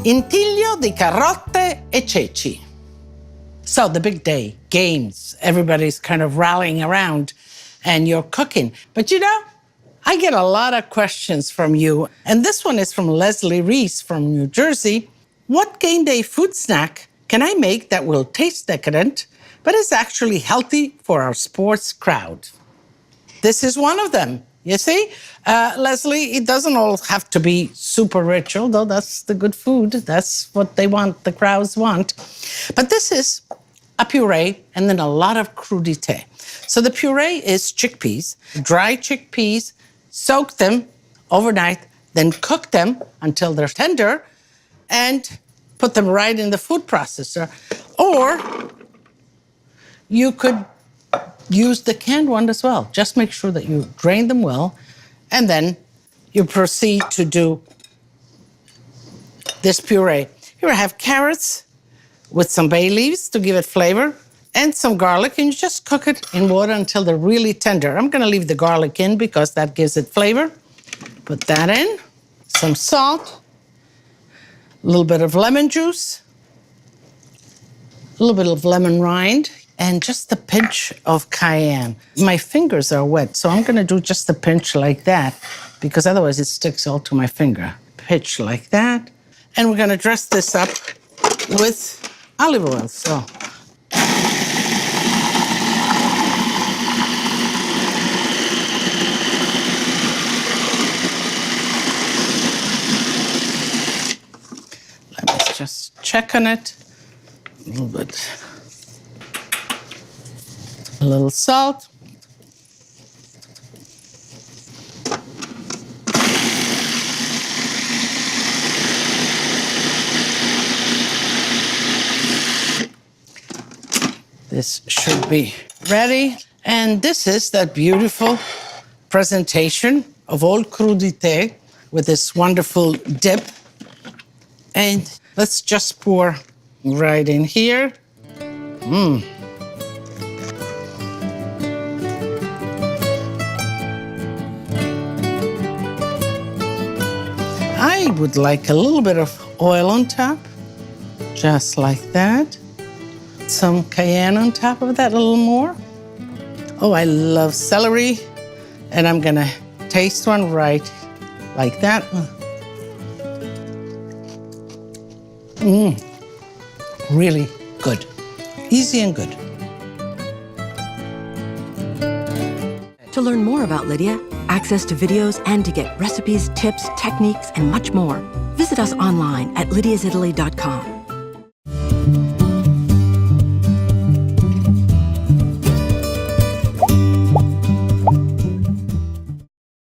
Intiglio di carote e ceci. So the big day, games, everybody's kind of rallying around and you're cooking. But you know, I get a lot of questions from you. And this one is from Leslie Reese from New Jersey. What game day food snack can I make that will taste decadent, but is actually healthy for our sports crowd? This is one of them. You see, Leslie, it doesn't all have to be super rich, although that's the good food. That's what they want, the crowds want. But this is a puree and then a lot of crudité. So the puree is chickpeas, dry chickpeas, soak them overnight, then cook them until they're tender and put them right in the food processor. Or you could use the canned one as well. Just make sure that you drain them well, and then you proceed to do this puree. Here I have carrots with some bay leaves to give it flavor, and some garlic, and you just cook it in water until they're really tender. I'm gonna leave the garlic in because that gives it flavor. Put that in, some salt, a little bit of lemon juice, a little bit of lemon rind, and just a pinch of cayenne. My fingers are wet, so I'm gonna do just a pinch like that because otherwise it sticks all to my finger. Pinch like that. And we're gonna dress this up with olive oil, so. Let me just check on it a little bit. A little salt. This should be ready. And this is that beautiful presentation of old crudité with this wonderful dip. And let's just pour right in here. I would like a little bit of oil on top, just like that. Some cayenne on top of that, a little more. Oh, I love celery, and I'm gonna taste one right like that. Really good. Easy and good. To learn more about Lidia, access to videos, and to get recipes, tips, techniques, and much more, visit us online at lidiasitaly.com.